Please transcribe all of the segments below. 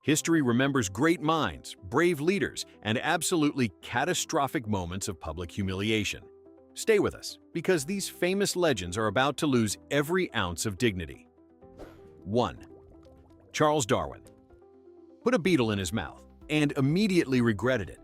History remembers great minds, brave leaders, and absolutely catastrophic moments of public humiliation. Stay with us, because these famous legends are about to lose every ounce of dignity. 1. Charles Darwin put a beetle in his mouth and immediately regretted it.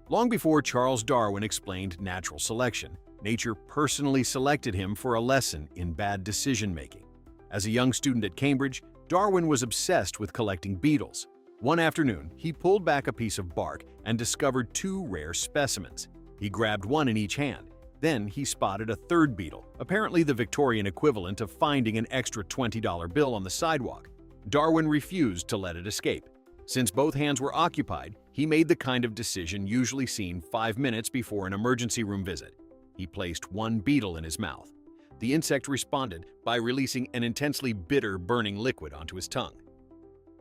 Long before Charles Darwin explained natural selection, nature personally selected him for a lesson in bad decision-making. As a young student at Cambridge, Darwin was obsessed with collecting beetles. One afternoon, he pulled back a piece of bark and discovered two rare specimens. He grabbed one in each hand. Then he spotted a third beetle, apparently the Victorian equivalent of finding an extra $20 bill on the sidewalk. Darwin refused to let it escape. Since both hands were occupied, he made the kind of decision usually seen 5 minutes before an emergency room visit. He placed one beetle in his mouth. The insect responded by releasing an intensely bitter, burning liquid onto his tongue.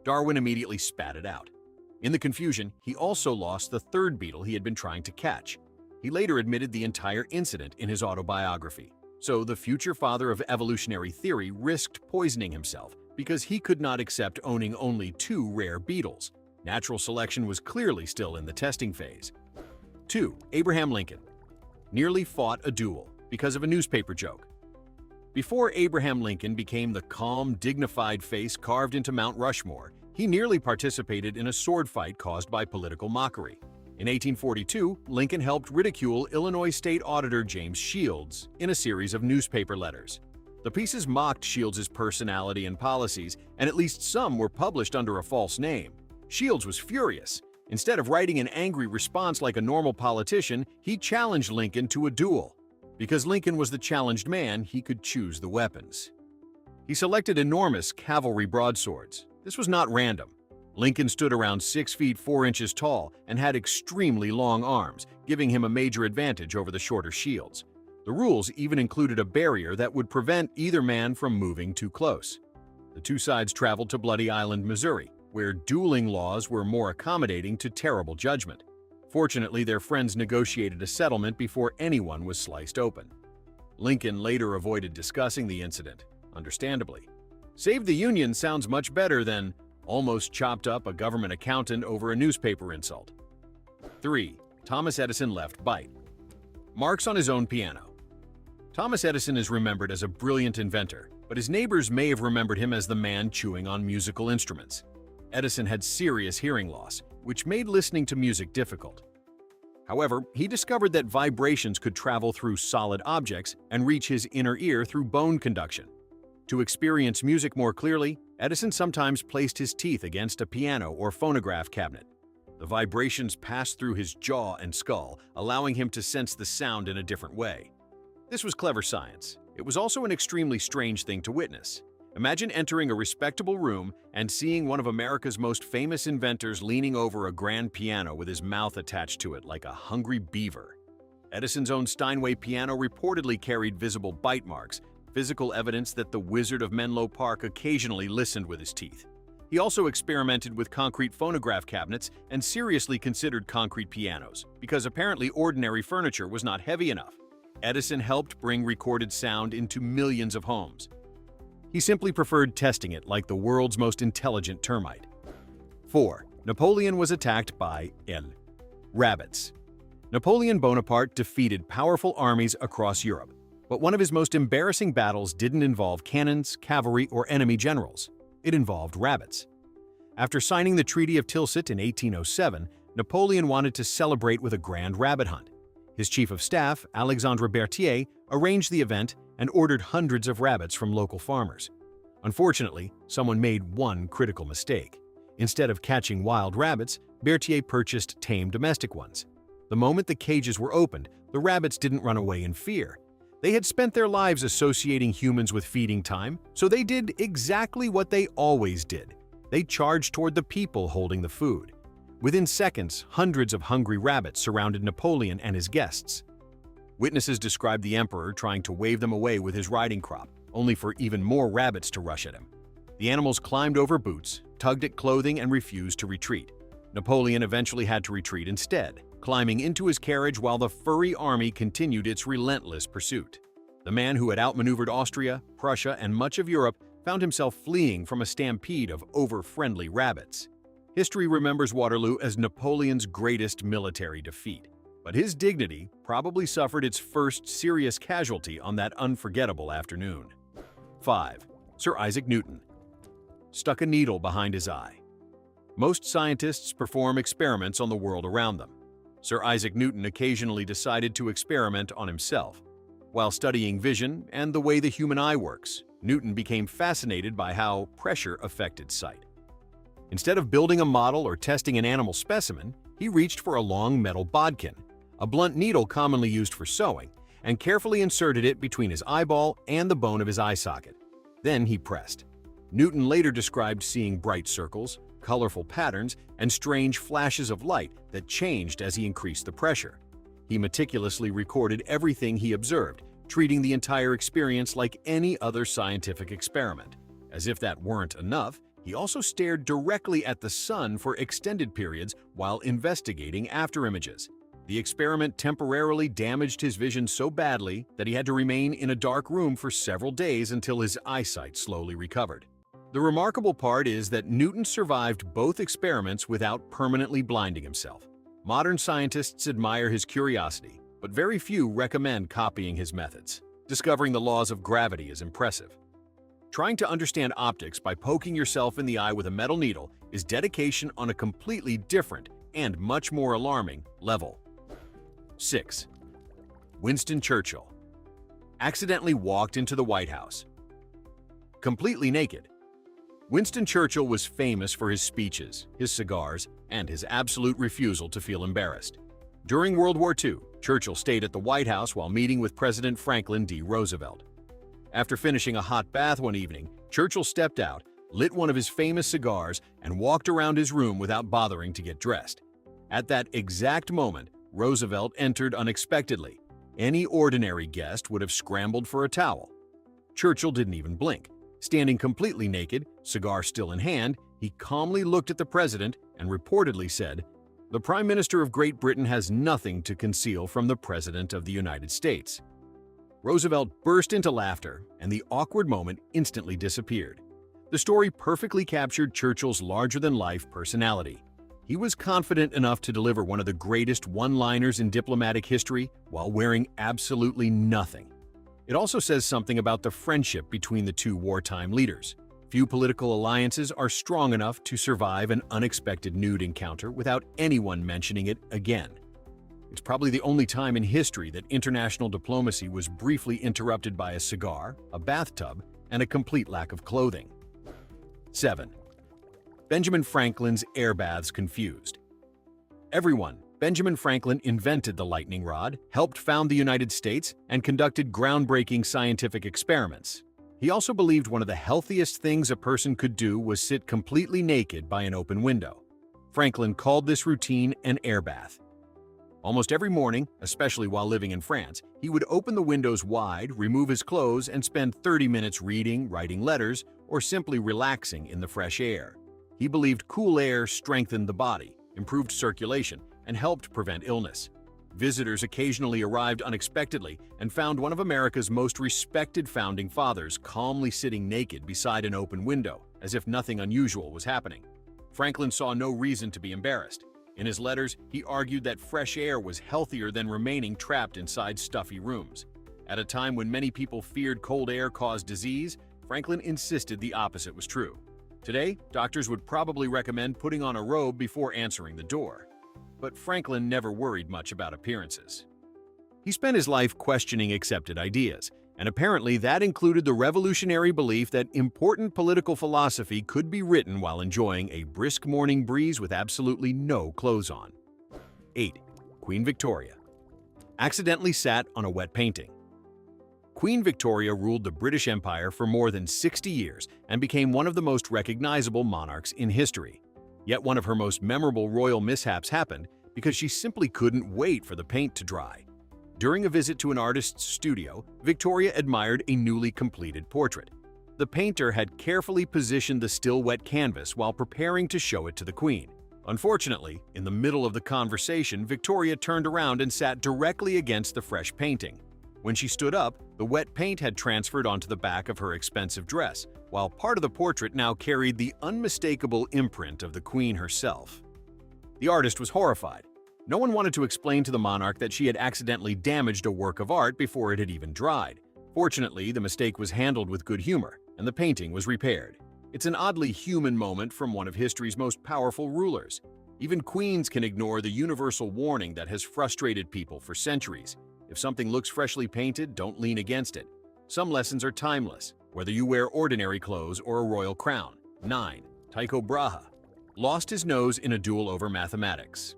Darwin immediately spat it out. In the confusion, he also lost the third beetle he had been trying to catch. He later admitted the entire incident in his autobiography. So the future father of evolutionary theory risked poisoning himself because he could not accept owning only two rare beetles. Natural selection was clearly still in the testing phase. 2. Abraham Lincoln nearly fought a duel because of a newspaper joke. Before Abraham Lincoln became the calm, dignified face carved into Mount Rushmore, he nearly participated in a sword fight caused by political mockery. In 1842, Lincoln helped ridicule Illinois State Auditor James Shields in a series of newspaper letters. The pieces mocked Shields' personality and policies, and at least some were published under a false name. Shields was furious. Instead of writing an angry response like a normal politician, he challenged Lincoln to a duel. Because Lincoln was the challenged man, he could choose the weapons. He selected enormous cavalry broadswords. This was not random. Lincoln stood around 6 feet 4 inches tall and had extremely long arms, giving him a major advantage over the shorter Shields. The rules even included a barrier that would prevent either man from moving too close. The two sides traveled to Bloody Island, Missouri, where dueling laws were more accommodating to terrible judgment. Fortunately, their friends negotiated a settlement before anyone was sliced open. Lincoln later avoided discussing the incident, understandably. Save the Union sounds much better than almost chopped up a government accountant over a newspaper insult. 3. Thomas Edison left bite marks on his own piano. Thomas Edison is remembered as a brilliant inventor, but his neighbors may have remembered him as the man chewing on musical instruments. Edison had serious hearing loss, which made listening to music difficult. However, he discovered that vibrations could travel through solid objects and reach his inner ear through bone conduction. To experience music more clearly, Edison sometimes placed his teeth against a piano or phonograph cabinet. The vibrations passed through his jaw and skull, allowing him to sense the sound in a different way. This was clever science. It was also an extremely strange thing to witness. Imagine entering a respectable room and seeing one of America's most famous inventors leaning over a grand piano with his mouth attached to it like a hungry beaver. Edison's own Steinway piano reportedly carried visible bite marks, physical evidence that the Wizard of Menlo Park occasionally listened with his teeth. He also experimented with concrete phonograph cabinets and seriously considered concrete pianos, because apparently ordinary furniture was not heavy enough. Edison helped bring recorded sound into millions of homes. He simply preferred testing it like the world's most intelligent termite. 4. Napoleon was attacked by rabbits. Napoleon Bonaparte defeated powerful armies across Europe, but one of his most embarrassing battles didn't involve cannons, cavalry, or enemy generals. It involved rabbits. After signing the Treaty of Tilsit in 1807, Napoleon wanted to celebrate with a grand rabbit hunt. His chief of staff, Alexandre Berthier, arranged the event and ordered hundreds of rabbits from local farmers. Unfortunately, someone made one critical mistake. Instead of catching wild rabbits, Berthier purchased tame domestic ones. The moment the cages were opened, the rabbits didn't run away in fear. They had spent their lives associating humans with feeding time, so they did exactly what they always did. They charged toward the people holding the food. Within seconds, hundreds of hungry rabbits surrounded Napoleon and his guests. Witnesses described the emperor trying to wave them away with his riding crop, only for even more rabbits to rush at him. The animals climbed over boots, tugged at clothing, and refused to retreat. Napoleon eventually had to retreat instead, climbing into his carriage while the furry army continued its relentless pursuit. The man who had outmaneuvered Austria, Prussia, and much of Europe found himself fleeing from a stampede of over-friendly rabbits. History remembers Waterloo as Napoleon's greatest military defeat, but his dignity probably suffered its first serious casualty on that unforgettable afternoon. 5. Sir Isaac Newton stuck a needle behind his eye. Most scientists perform experiments on the world around them. Sir Isaac Newton occasionally decided to experiment on himself. While studying vision and the way the human eye works, Newton became fascinated by how pressure affected sight. Instead of building a model or testing an animal specimen, he reached for a long metal bodkin, a blunt needle commonly used for sewing, and carefully inserted it between his eyeball and the bone of his eye socket. Then he pressed. Newton later described seeing bright circles, colorful patterns, and strange flashes of light that changed as he increased the pressure. He meticulously recorded everything he observed, treating the entire experience like any other scientific experiment. As if that weren't enough, he also stared directly at the sun for extended periods while investigating afterimages. The experiment temporarily damaged his vision so badly that he had to remain in a dark room for several days until his eyesight slowly recovered. The remarkable part is that Newton survived both experiments without permanently blinding himself. Modern scientists admire his curiosity, but very few recommend copying his methods. Discovering the laws of gravity is impressive. Trying to understand optics by poking yourself in the eye with a metal needle is dedication on a completely different and much more alarming level. 6. Winston Churchill accidentally walked into the White House completely naked. Winston Churchill was famous for his speeches, his cigars, and his absolute refusal to feel embarrassed. During World War II, Churchill stayed at the White House while meeting with President Franklin D. Roosevelt. After finishing a hot bath one evening, Churchill stepped out, lit one of his famous cigars, and walked around his room without bothering to get dressed. At that exact moment, Roosevelt entered unexpectedly. Any ordinary guest would have scrambled for a towel. Churchill didn't even blink. Standing completely naked, cigar still in hand, he calmly looked at the president and reportedly said, "The Prime Minister of Great Britain has nothing to conceal from the President of the United States." Roosevelt burst into laughter, and the awkward moment instantly disappeared. The story perfectly captured Churchill's larger-than-life personality. He was confident enough to deliver one of the greatest one-liners in diplomatic history while wearing absolutely nothing. It also says something about the friendship between the two wartime leaders. Few political alliances are strong enough to survive an unexpected nude encounter without anyone mentioning it again. It's probably the only time in history that international diplomacy was briefly interrupted by a cigar, a bathtub, and a complete lack of clothing. 7. Benjamin Franklin's air baths confused. Everyone, Benjamin Franklin invented the lightning rod, helped found the United States, and conducted groundbreaking scientific experiments. He also believed one of the healthiest things a person could do was sit completely naked by an open window. Franklin called this routine an air bath. Almost every morning, especially while living in France, he would open the windows wide, remove his clothes, and spend 30 minutes reading, writing letters, or simply relaxing in the fresh air. He believed cool air strengthened the body, improved circulation, and helped prevent illness. Visitors occasionally arrived unexpectedly and found one of America's most respected founding fathers calmly sitting naked beside an open window, as if nothing unusual was happening. Franklin saw no reason to be embarrassed. In his letters, he argued that fresh air was healthier than remaining trapped inside stuffy rooms. At a time when many people feared cold air caused disease, Franklin insisted the opposite was true. Today, doctors would probably recommend putting on a robe before answering the door. But Franklin never worried much about appearances. He spent his life questioning accepted ideas, and apparently that included the revolutionary belief that important political philosophy could be written while enjoying a brisk morning breeze with absolutely no clothes on. 8. Queen Victoria accidentally sat on a wet painting. Queen Victoria ruled the British Empire for more than 60 years and became one of the most recognizable monarchs in history. Yet one of her most memorable royal mishaps happened because she simply couldn't wait for the paint to dry. During a visit to an artist's studio, Victoria admired a newly completed portrait. The painter had carefully positioned the still wet canvas while preparing to show it to the Queen. Unfortunately, in the middle of the conversation, Victoria turned around and sat directly against the fresh painting. When she stood up, the wet paint had transferred onto the back of her expensive dress, while part of the portrait now carried the unmistakable imprint of the queen herself. The artist was horrified. No one wanted to explain to the monarch that she had accidentally damaged a work of art before it had even dried. Fortunately, the mistake was handled with good humor, and the painting was repaired. It's an oddly human moment from one of history's most powerful rulers. Even queens can ignore the universal warning that has frustrated people for centuries. If something looks freshly painted, don't lean against it. Some lessons are timeless, whether you wear ordinary clothes or a royal crown. 9. Tycho Brahe lost his nose in a duel over mathematics.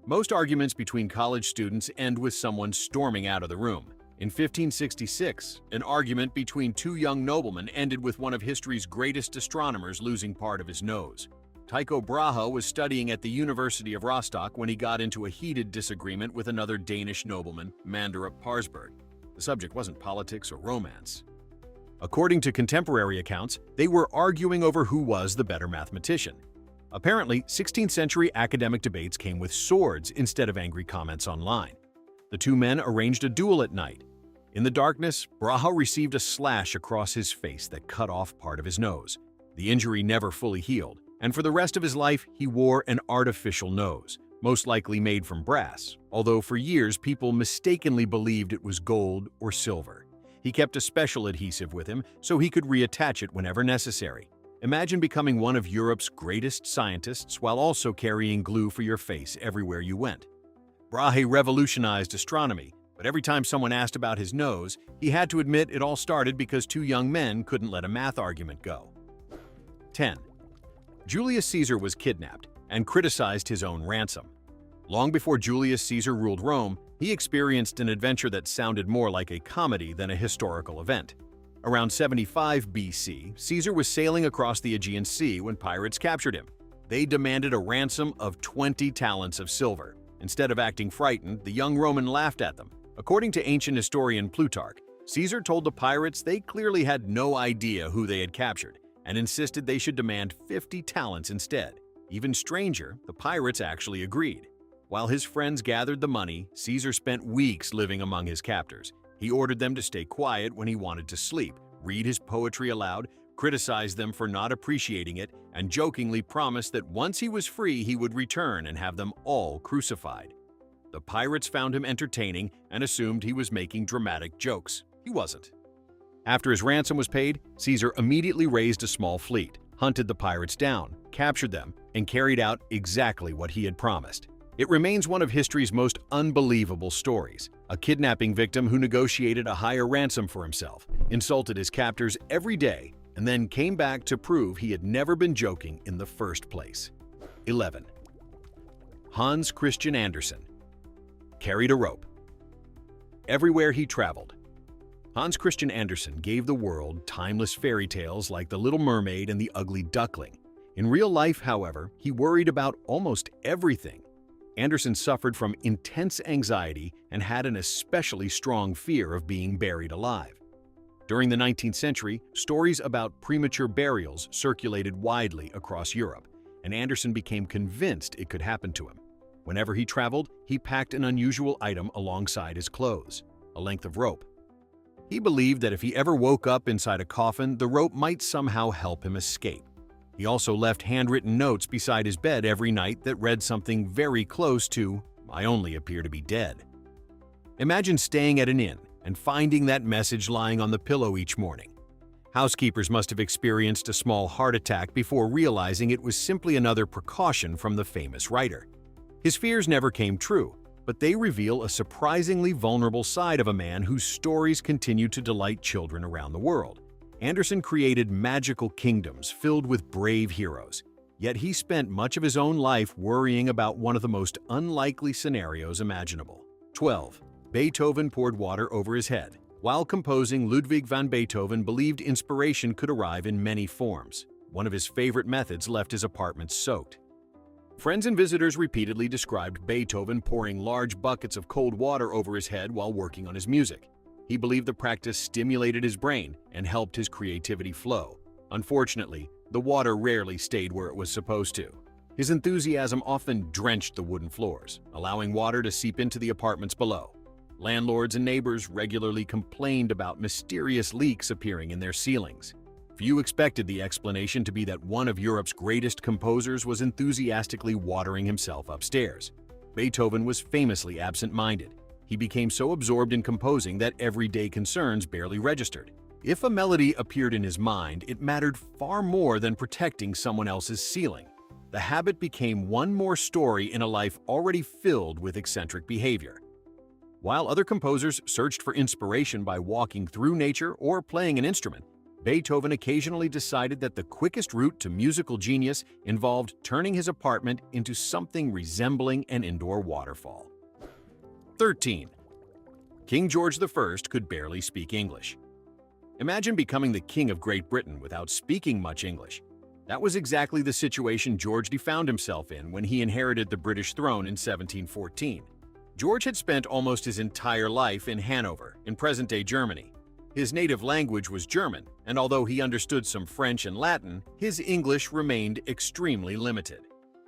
Most arguments between college students end with someone storming out of the room. In 1566, an argument between two young noblemen ended with one of history's greatest astronomers losing part of his nose. Tycho Brahe was studying at the University of Rostock when he got into a heated disagreement with another Danish nobleman, Manderup Parsberg. The subject wasn't politics or romance. According to contemporary accounts, they were arguing over who was the better mathematician. Apparently, 16th century academic debates came with swords instead of angry comments online. The two men arranged a duel at night. In the darkness, Brahe received a slash across his face that cut off part of his nose. The injury never fully healed, and for the rest of his life, he wore an artificial nose, most likely made from brass, although for years people mistakenly believed it was gold or silver. He kept a special adhesive with him so he could reattach it whenever necessary. Imagine becoming one of Europe's greatest scientists while also carrying glue for your face everywhere you went. Brahe revolutionized astronomy, but every time someone asked about his nose, he had to admit it all started because two young men couldn't let a math argument go. 10. Julius Caesar was kidnapped and criticized his own ransom. Long before Julius Caesar ruled Rome, he experienced an adventure that sounded more like a comedy than a historical event. Around 75 BC, Caesar was sailing across the Aegean Sea when pirates captured him. They demanded a ransom of 20 talents of silver. Instead of acting frightened, the young Roman laughed at them. According to ancient historian Plutarch, Caesar told the pirates they clearly had no idea who they had captured and insisted they should demand 50 talents instead. Even stranger, the pirates actually agreed. While his friends gathered the money, Caesar spent weeks living among his captors. He ordered them to stay quiet when he wanted to sleep, read his poetry aloud, criticize them for not appreciating it, and jokingly promised that once he was free, he would return and have them all crucified. The pirates found him entertaining and assumed he was making dramatic jokes. He wasn't. After his ransom was paid, Caesar immediately raised a small fleet, hunted the pirates down, captured them, and carried out exactly what he had promised. It remains one of history's most unbelievable stories. A kidnapping victim who negotiated a higher ransom for himself, insulted his captors every day, and then came back to prove he had never been joking in the first place. 11. Hans Christian Andersen carried a rope. Everywhere he traveled, Hans Christian Andersen gave the world timeless fairy tales like The Little Mermaid and The Ugly Duckling. In real life, however, he worried about almost everything. Andersen suffered from intense anxiety and had an especially strong fear of being buried alive. During the 19th century, stories about premature burials circulated widely across Europe, and Andersen became convinced it could happen to him. Whenever he traveled, he packed an unusual item alongside his clothes, a length of rope. He believed that if he ever woke up inside a coffin, the rope might somehow help him escape. He also left handwritten notes beside his bed every night that read something very close to, "I only appear to be dead." Imagine staying at an inn and finding that message lying on the pillow each morning. Housekeepers must have experienced a small heart attack before realizing it was simply another precaution from the famous writer. His fears never came true, but they reveal a surprisingly vulnerable side of a man whose stories continue to delight children around the world. Andersen created magical kingdoms filled with brave heroes, yet he spent much of his own life worrying about one of the most unlikely scenarios imaginable. 12. Beethoven poured water over his head. While composing, Ludwig van Beethoven believed inspiration could arrive in many forms. One of his favorite methods left his apartment soaked. Friends and visitors repeatedly described Beethoven pouring large buckets of cold water over his head while working on his music. He believed the practice stimulated his brain and helped his creativity flow. Unfortunately, the water rarely stayed where it was supposed to. His enthusiasm often drenched the wooden floors, allowing water to seep into the apartments below. Landlords and neighbors regularly complained about mysterious leaks appearing in their ceilings. Few expected the explanation to be that one of Europe's greatest composers was enthusiastically watering himself upstairs. Beethoven was famously absent-minded. He became so absorbed in composing that everyday concerns barely registered. If a melody appeared in his mind, it mattered far more than protecting someone else's ceiling. The habit became one more story in a life already filled with eccentric behavior. While other composers searched for inspiration by walking through nature or playing an instrument, Beethoven occasionally decided that the quickest route to musical genius involved turning his apartment into something resembling an indoor waterfall. 13. King George I could barely speak English. Imagine becoming the King of Great Britain without speaking much English. That was exactly the situation George found himself in when he inherited the British throne in 1714. George had spent almost his entire life in Hanover, in present-day Germany. His native language was German, and although he understood some French and Latin, his English remained extremely limited.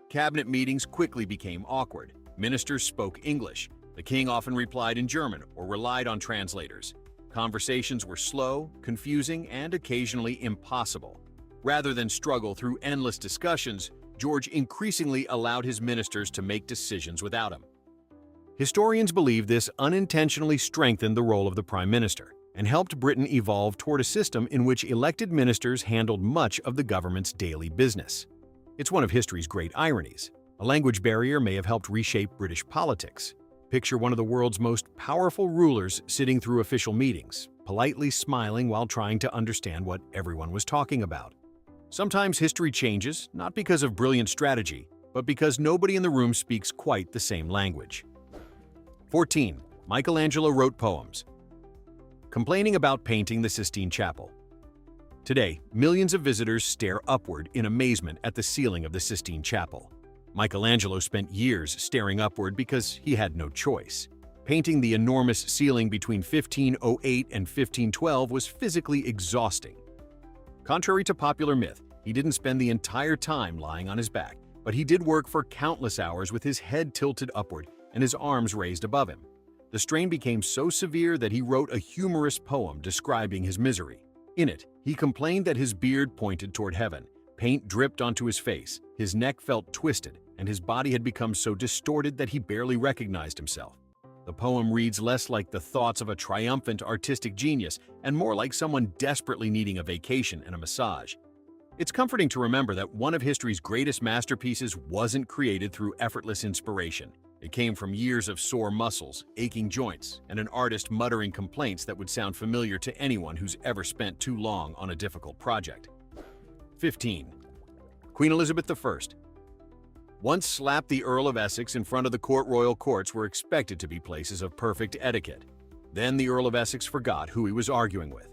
Cabinet meetings quickly became awkward. Ministers spoke English. The king often replied in German or relied on translators. Conversations were slow, confusing, and occasionally impossible. Rather than struggle through endless discussions, George increasingly allowed his ministers to make decisions without him. Historians believe this unintentionally strengthened the role of the prime minister and helped Britain evolve toward a system in which elected ministers handled much of the government's daily business. It's one of history's great ironies. A language barrier may have helped reshape British politics. Picture one of the world's most powerful rulers sitting through official meetings, politely smiling while trying to understand what everyone was talking about. Sometimes history changes, not because of brilliant strategy, but because nobody in the room speaks quite the same language. 14. Michelangelo wrote poems. Complaining about painting the Sistine Chapel. Today, millions of visitors stare upward in amazement at the ceiling of the Sistine Chapel. Michelangelo spent years staring upward because he had no choice. Painting the enormous ceiling between 1508 and 1512 was physically exhausting. Contrary to popular myth, he didn't spend the entire time lying on his back, but he did work for countless hours with his head tilted upward and his arms raised above him. The strain became so severe that he wrote a humorous poem describing his misery. In it, he complained that his beard pointed toward heaven, paint dripped onto his face, his neck felt twisted, and his body had become so distorted that he barely recognized himself. The poem reads less like the thoughts of a triumphant artistic genius and more like someone desperately needing a vacation and a massage. It's comforting to remember that one of history's greatest masterpieces wasn't created through effortless inspiration. It came from years of sore muscles, aching joints, and an artist muttering complaints that would sound familiar to anyone who's ever spent too long on a difficult project. 15. Queen Elizabeth I. Once slapped the Earl of Essex in front of the royal courts were expected to be places of perfect etiquette. Then the Earl of Essex forgot who he was arguing with.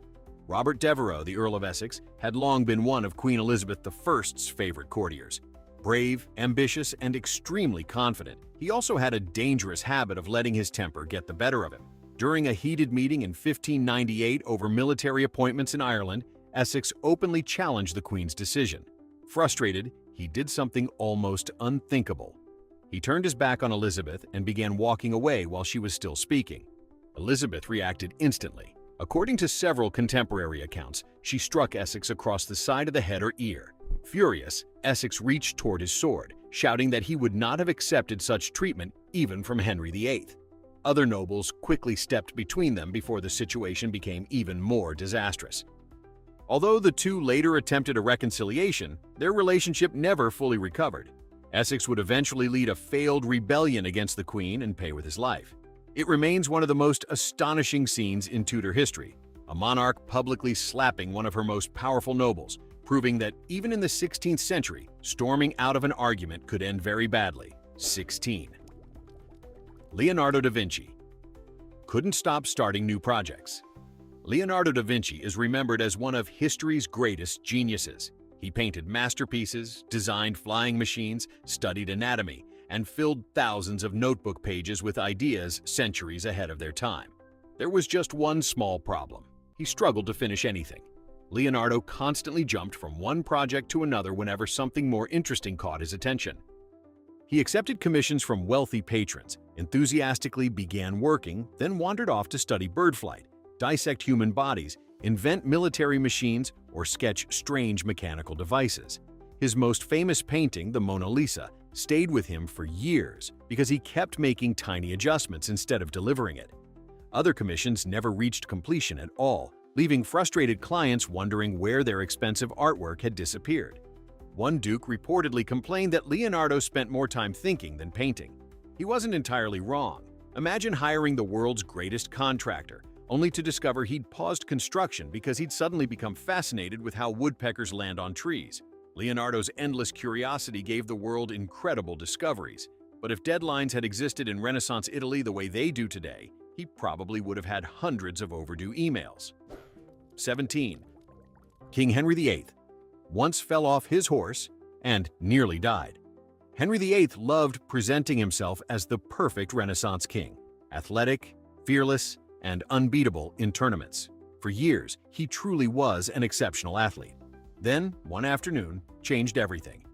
Robert Devereux, the Earl of Essex, had long been one of Queen Elizabeth I's favorite courtiers. Brave, ambitious, and extremely confident, he also had a dangerous habit of letting his temper get the better of him. During a heated meeting in 1598 over military appointments in Ireland, Essex openly challenged the Queen's decision. Frustrated, he did something almost unthinkable. He turned his back on Elizabeth and began walking away while she was still speaking. Elizabeth reacted instantly. According to several contemporary accounts, she struck Essex across the side of the head or ear. Furious, Essex reached toward his sword, shouting that he would not have accepted such treatment even from Henry VIII. Other nobles quickly stepped between them before the situation became even more disastrous. Although the two later attempted a reconciliation, their relationship never fully recovered. Essex would eventually lead a failed rebellion against the Queen and pay with his life. It remains one of the most astonishing scenes in Tudor history, a monarch publicly slapping one of her most powerful nobles, proving that even in the 16th century, storming out of an argument could end very badly. 16. Leonardo da Vinci couldn't stop starting new projects. Leonardo da Vinci is remembered as one of history's greatest geniuses. He painted masterpieces, designed flying machines, studied anatomy, and filled thousands of notebook pages with ideas centuries ahead of their time. There was just one small problem. He struggled to finish anything. Leonardo constantly jumped from one project to another whenever something more interesting caught his attention. He accepted commissions from wealthy patrons, enthusiastically began working, then wandered off to study bird flight, dissect human bodies, invent military machines, or sketch strange mechanical devices. His most famous painting, the Mona Lisa, stayed with him for years because he kept making tiny adjustments instead of delivering it. Other commissions never reached completion at all, leaving frustrated clients wondering where their expensive artwork had disappeared. One duke reportedly complained that Leonardo spent more time thinking than painting. He wasn't entirely wrong. Imagine hiring the world's greatest contractor, only to discover he'd paused construction because he'd suddenly become fascinated with how woodpeckers land on trees. Leonardo's endless curiosity gave the world incredible discoveries, but if deadlines had existed in Renaissance Italy the way they do today, he probably would have had hundreds of overdue emails. 17. King Henry VIII once fell off his horse and nearly died. Henry VIII loved presenting himself as the perfect Renaissance king, athletic, fearless, and unbeatable in tournaments. For years, he truly was an exceptional athlete. Then, one afternoon, changed everything.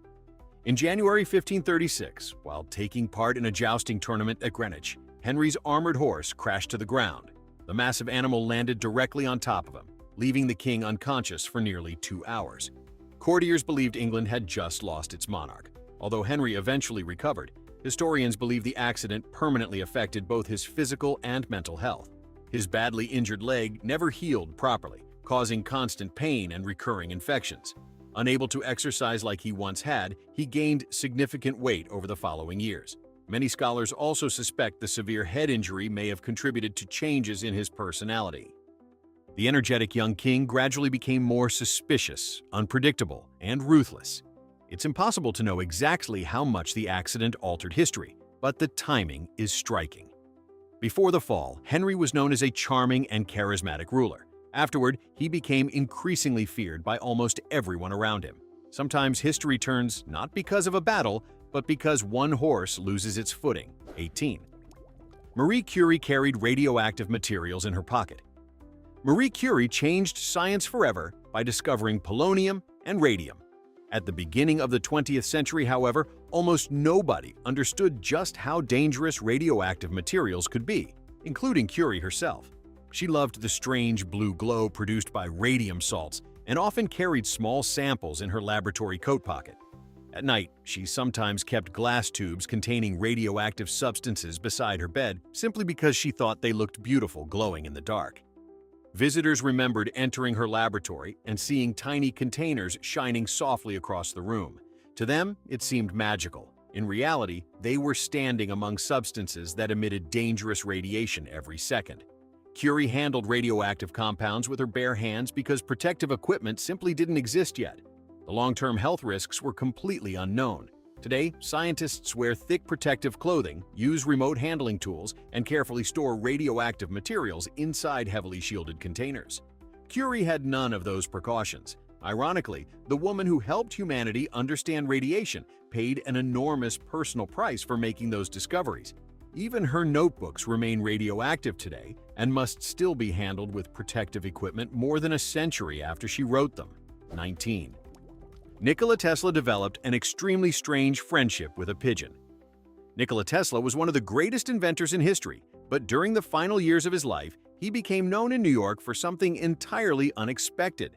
In January 1536, while taking part in a jousting tournament at Greenwich, Henry's armored horse crashed to the ground. The massive animal landed directly on top of him, leaving the king unconscious for nearly 2 hours. Courtiers believed England had just lost its monarch. Although Henry eventually recovered, historians believe the accident permanently affected both his physical and mental health. His badly injured leg never healed properly, causing constant pain and recurring infections. Unable to exercise like he once had, he gained significant weight over the following years. Many scholars also suspect the severe head injury may have contributed to changes in his personality. The energetic young king gradually became more suspicious, unpredictable, and ruthless. It's impossible to know exactly how much the accident altered history, but the timing is striking. Before the fall, Henry was known as a charming and charismatic ruler. Afterward, he became increasingly feared by almost everyone around him. Sometimes history turns not because of a battle, but because one horse loses its footing. 18. Marie Curie carried radioactive materials in her pocket. Marie Curie changed science forever by discovering polonium and radium. At the beginning of the 20th century, however, almost nobody understood just how dangerous radioactive materials could be, including Curie herself. She loved the strange blue glow produced by radium salts and often carried small samples in her laboratory coat pocket. At night, she sometimes kept glass tubes containing radioactive substances beside her bed simply because she thought they looked beautiful glowing in the dark. Visitors remembered entering her laboratory and seeing tiny containers shining softly across the room. To them, it seemed magical. In reality, they were standing among substances that emitted dangerous radiation every second. Curie handled radioactive compounds with her bare hands because protective equipment simply didn't exist yet. The long-term health risks were completely unknown. Today, scientists wear thick protective clothing, use remote handling tools, and carefully store radioactive materials inside heavily shielded containers. Curie had none of those precautions. Ironically, the woman who helped humanity understand radiation paid an enormous personal price for making those discoveries. Even her notebooks remain radioactive today and must still be handled with protective equipment more than a century after she wrote them. 19. Nikola Tesla developed an extremely strange friendship with a pigeon. Nikola Tesla was one of the greatest inventors in history, but during the final years of his life, he became known in New York for something entirely unexpected.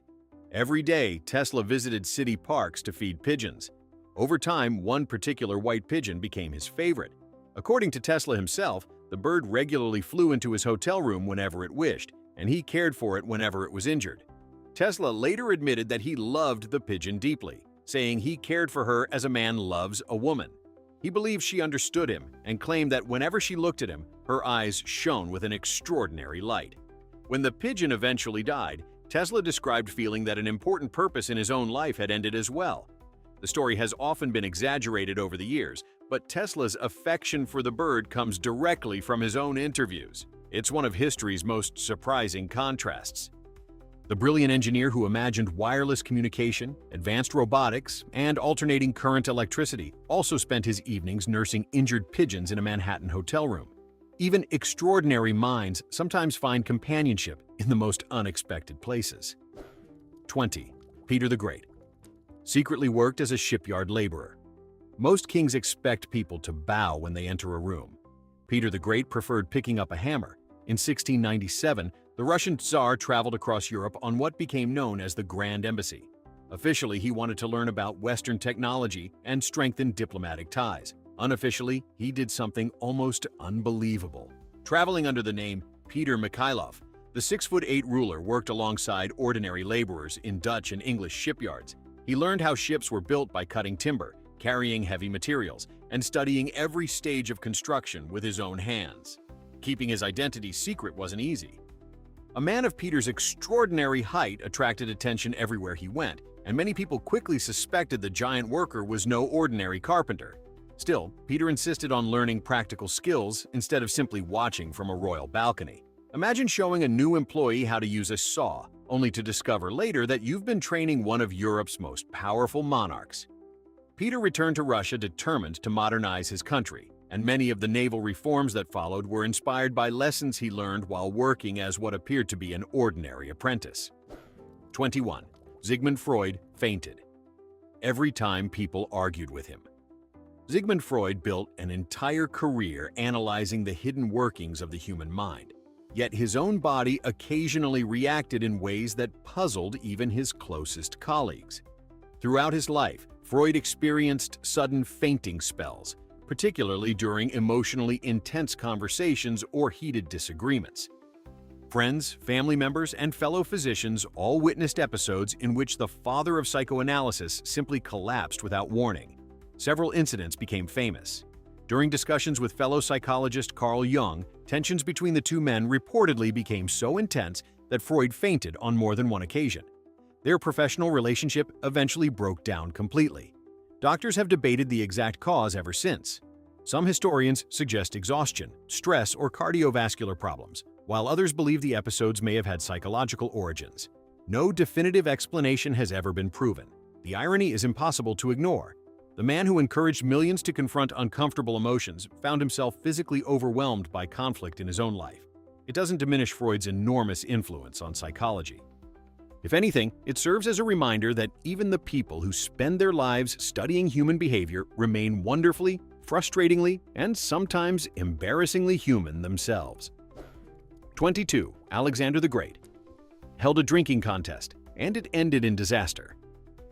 Every day, Tesla visited city parks to feed pigeons. Over time, one particular white pigeon became his favorite. According to Tesla himself, the bird regularly flew into his hotel room whenever it wished, and he cared for it whenever it was injured. Tesla later admitted that he loved the pigeon deeply, saying he cared for her as a man loves a woman. He believed she understood him and claimed that whenever she looked at him, her eyes shone with an extraordinary light. When the pigeon eventually died, Tesla described feeling that an important purpose in his own life had ended as well. The story has often been exaggerated over the years, but Tesla's affection for the bird comes directly from his own interviews. It's one of history's most surprising contrasts. The brilliant engineer who imagined wireless communication, advanced robotics, and alternating current electricity also spent his evenings nursing injured pigeons in a Manhattan hotel room. Even extraordinary minds sometimes find companionship in the most unexpected places. 20. Peter the Great secretly worked as a shipyard laborer. Most kings expect people to bow when they enter a room. Peter the Great preferred picking up a hammer. In 1697, the Russian Tsar traveled across Europe on what became known as the Grand Embassy. Officially, he wanted to learn about Western technology and strengthen diplomatic ties. Unofficially, he did something almost unbelievable. Traveling under the name Peter Mikhailov, the 6'8" ruler worked alongside ordinary laborers in Dutch and English shipyards. He learned how ships were built by cutting timber, carrying heavy materials, and studying every stage of construction with his own hands. Keeping his identity secret wasn't easy. A man of Peter's extraordinary height attracted attention everywhere he went, and many people quickly suspected the giant worker was no ordinary carpenter. Still, Peter insisted on learning practical skills instead of simply watching from a royal balcony. Imagine showing a new employee how to use a saw, only to discover later that you've been training one of Europe's most powerful monarchs. Peter returned to Russia determined to modernize his country, and many of the naval reforms that followed were inspired by lessons he learned while working as what appeared to be an ordinary apprentice. 21. Sigmund Freud fainted. Every time people argued with him. Sigmund Freud built an entire career analyzing the hidden workings of the human mind. Yet his own body occasionally reacted in ways that puzzled even his closest colleagues. Throughout his life, Freud experienced sudden fainting spells, particularly during emotionally intense conversations or heated disagreements. Friends, family members, and fellow physicians all witnessed episodes in which the father of psychoanalysis simply collapsed without warning. Several incidents became famous. During discussions with fellow psychologist Carl Jung, tensions between the two men reportedly became so intense that Freud fainted on more than one occasion. Their professional relationship eventually broke down completely. Doctors have debated the exact cause ever since. Some historians suggest exhaustion, stress, or cardiovascular problems, while others believe the episodes may have had psychological origins. No definitive explanation has ever been proven. The irony is impossible to ignore. The man who encouraged millions to confront uncomfortable emotions found himself physically overwhelmed by conflict in his own life. It doesn't diminish Freud's enormous influence on psychology. If anything, it serves as a reminder that even the people who spend their lives studying human behavior remain wonderfully, frustratingly, and sometimes embarrassingly human themselves. 22. Alexander the Great held a drinking contest, and it ended in disaster.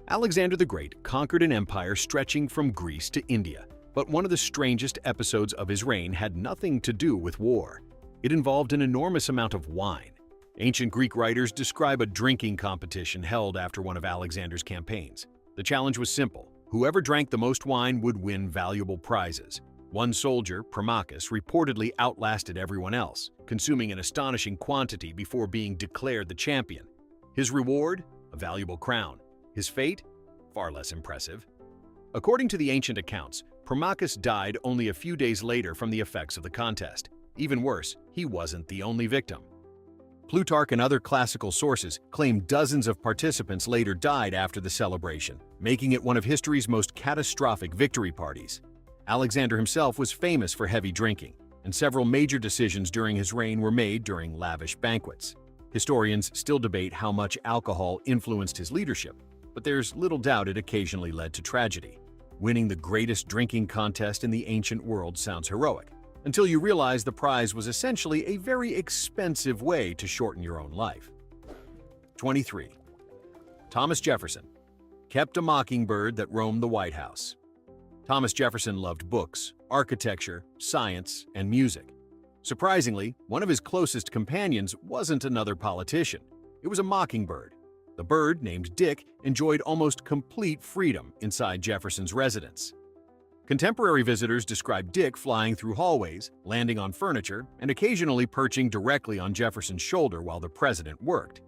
Alexander the Great conquered an empire stretching from Greece to India, but one of the strangest episodes of his reign had nothing to do with war. It involved an enormous amount of wine. Ancient Greek writers describe a drinking competition held after one of Alexander's campaigns. The challenge was simple. Whoever drank the most wine would win valuable prizes. One soldier, Promachus, reportedly outlasted everyone else, consuming an astonishing quantity before being declared the champion. His reward? A valuable crown. His fate? Far less impressive. According to the ancient accounts, Promachus died only a few days later from the effects of the contest. Even worse, he wasn't the only victim. Plutarch and other classical sources claim dozens of participants later died after the celebration, making it one of history's most catastrophic victory parties. Alexander himself was famous for heavy drinking, and several major decisions during his reign were made during lavish banquets. Historians still debate how much alcohol influenced his leadership, but there's little doubt it occasionally led to tragedy. Winning the greatest drinking contest in the ancient world sounds heroic, until you realize the prize was essentially a very expensive way to shorten your own life. 23. Thomas Jefferson kept a mockingbird that roamed the White House. Thomas Jefferson loved books, architecture, science, and music. Surprisingly, one of his closest companions wasn't another politician. It was a mockingbird. The bird, named Dick, enjoyed almost complete freedom inside Jefferson's residence. Contemporary visitors describe Dick flying through hallways, landing on furniture, and occasionally perching directly on Jefferson's shoulder while the president worked.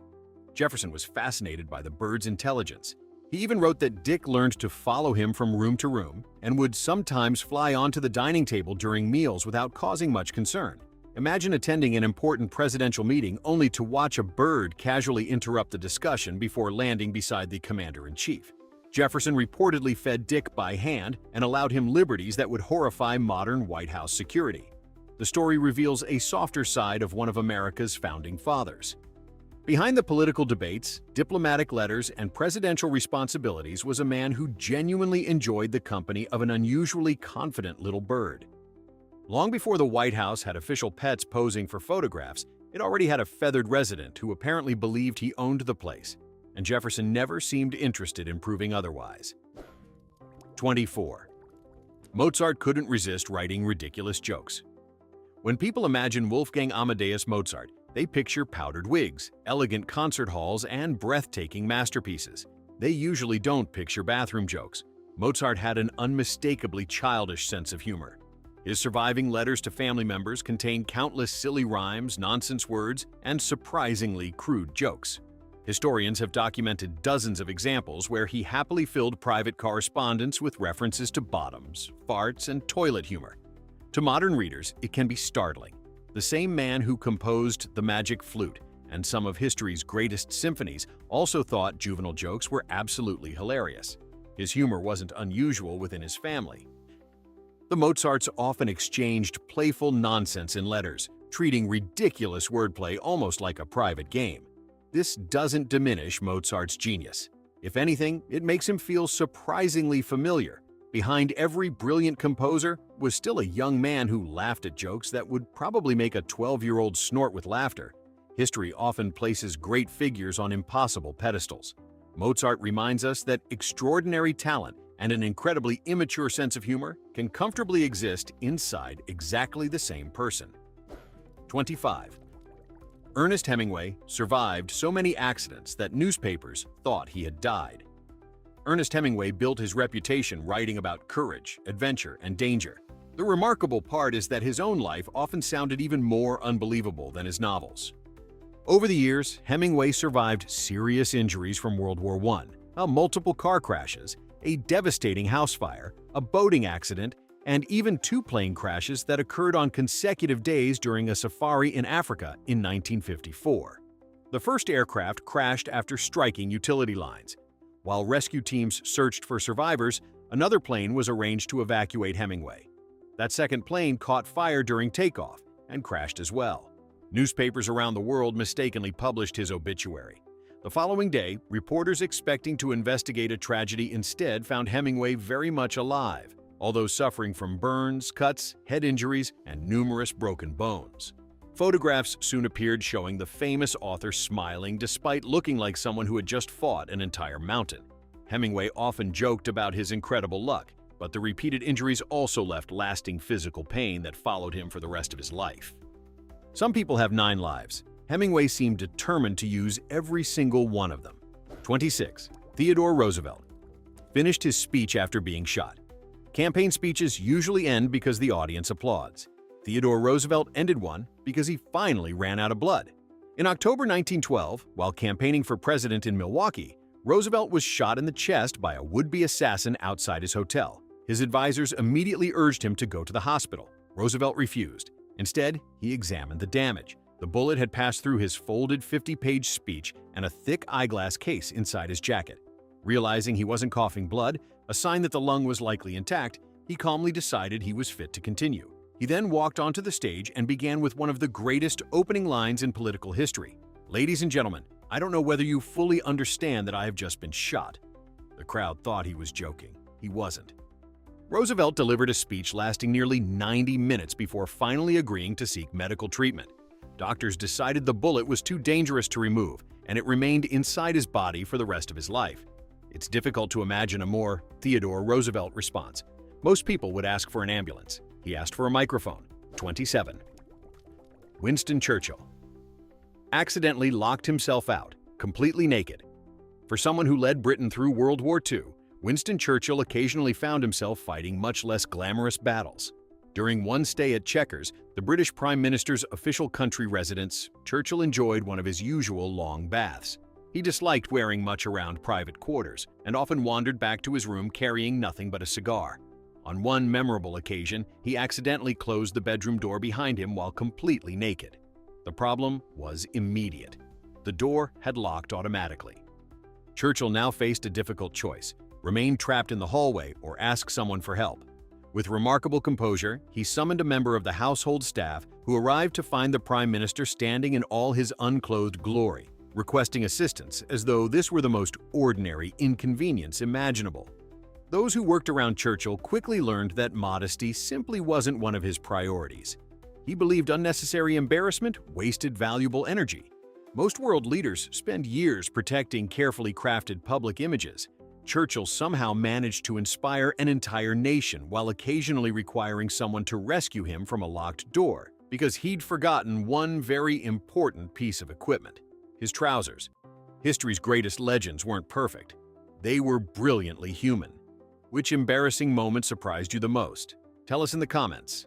Jefferson was fascinated by the bird's intelligence. He even wrote that Dick learned to follow him from room to room and would sometimes fly onto the dining table during meals without causing much concern. Imagine attending an important presidential meeting only to watch a bird casually interrupt the discussion before landing beside the commander-in-chief. Jefferson reportedly fed Dick by hand and allowed him liberties that would horrify modern White House security. The story reveals a softer side of one of America's founding fathers. Behind the political debates, diplomatic letters, and presidential responsibilities was a man who genuinely enjoyed the company of an unusually confident little bird. Long before the White House had official pets posing for photographs, it already had a feathered resident who apparently believed he owned the place, and Jefferson never seemed interested in proving otherwise. 24. Mozart couldn't resist writing ridiculous jokes. When people imagine Wolfgang Amadeus Mozart, they picture powdered wigs, elegant concert halls, and breathtaking masterpieces. They usually don't picture bathroom jokes. Mozart had an unmistakably childish sense of humor. His surviving letters to family members contain countless silly rhymes, nonsense words, and surprisingly crude jokes. Historians have documented dozens of examples where he happily filled private correspondence with references to bottoms, farts, and toilet humor. To modern readers, it can be startling. The same man who composed The Magic Flute and some of history's greatest symphonies also thought juvenile jokes were absolutely hilarious. His humor wasn't unusual within his family. The Mozarts often exchanged playful nonsense in letters, treating ridiculous wordplay almost like a private game. This doesn't diminish Mozart's genius. If anything, it makes him feel surprisingly familiar. Behind every brilliant composer was still a young man who laughed at jokes that would probably make a 12-year-old snort with laughter. History often places great figures on impossible pedestals. Mozart reminds us that extraordinary talent and an incredibly immature sense of humor can comfortably exist inside exactly the same person. 25. Ernest Hemingway survived so many accidents that newspapers thought he had died. Ernest Hemingway built his reputation writing about courage, adventure, and danger. The remarkable part is that his own life often sounded even more unbelievable than his novels. Over the years, Hemingway survived serious injuries from World War I, multiple car crashes, a devastating house fire, a boating accident, and even 2 plane crashes that occurred on consecutive days during a safari in Africa in 1954. The first aircraft crashed after striking utility lines. While rescue teams searched for survivors, another plane was arranged to evacuate Hemingway. That second plane caught fire during takeoff and crashed as well. Newspapers around the world mistakenly published his obituary. The following day, reporters expecting to investigate a tragedy instead found Hemingway very much alive, although suffering from burns, cuts, head injuries, and numerous broken bones. Photographs soon appeared showing the famous author smiling despite looking like someone who had just fought an entire mountain. Hemingway often joked about his incredible luck, but the repeated injuries also left lasting physical pain that followed him for the rest of his life. Some people have 9 lives. Hemingway seemed determined to use every single one of them. 26. Theodore Roosevelt finished his speech after being shot. Campaign speeches usually end because the audience applauds. Theodore Roosevelt ended one because he finally ran out of blood. In October 1912, while campaigning for president in Milwaukee, Roosevelt was shot in the chest by a would-be assassin outside his hotel. His advisors immediately urged him to go to the hospital. Roosevelt refused. Instead, he examined the damage. The bullet had passed through his folded 50-page speech and a thick eyeglass case inside his jacket. Realizing he wasn't coughing blood, a sign that the lung was likely intact, he calmly decided he was fit to continue. He then walked onto the stage and began with one of the greatest opening lines in political history. "Ladies and gentlemen, I don't know whether you fully understand that I have just been shot." The crowd thought he was joking. He wasn't. Roosevelt delivered a speech lasting nearly 90 minutes before finally agreeing to seek medical treatment. Doctors decided the bullet was too dangerous to remove, and it remained inside his body for the rest of his life. It's difficult to imagine a more Theodore Roosevelt response. Most people would ask for an ambulance. He asked for a microphone. 27. Winston Churchill accidentally locked himself out, completely naked. For someone who led Britain through World War II, Winston Churchill occasionally found himself fighting much less glamorous battles. During one stay at Chequers, the British Prime Minister's official country residence, Churchill enjoyed one of his usual long baths. He disliked wearing much around private quarters and often wandered back to his room carrying nothing but a cigar. On one memorable occasion, he accidentally closed the bedroom door behind him while completely naked. The problem was immediate. The door had locked automatically. Churchill now faced a difficult choice: remain trapped in the hallway or ask someone for help. With remarkable composure, he summoned a member of the household staff who arrived to find the Prime Minister standing in all his unclothed glory. requesting assistance as though this were the most ordinary inconvenience imaginable. Those who worked around Churchill quickly learned that modesty simply wasn't one of his priorities. He believed unnecessary embarrassment wasted valuable energy. Most world leaders spend years protecting carefully crafted public images. Churchill somehow managed to inspire an entire nation while occasionally requiring someone to rescue him from a locked door because he'd forgotten one very important piece of equipment: his trousers. History's greatest legends weren't perfect. They were brilliantly human. Which embarrassing moment surprised you the most? Tell us in the comments.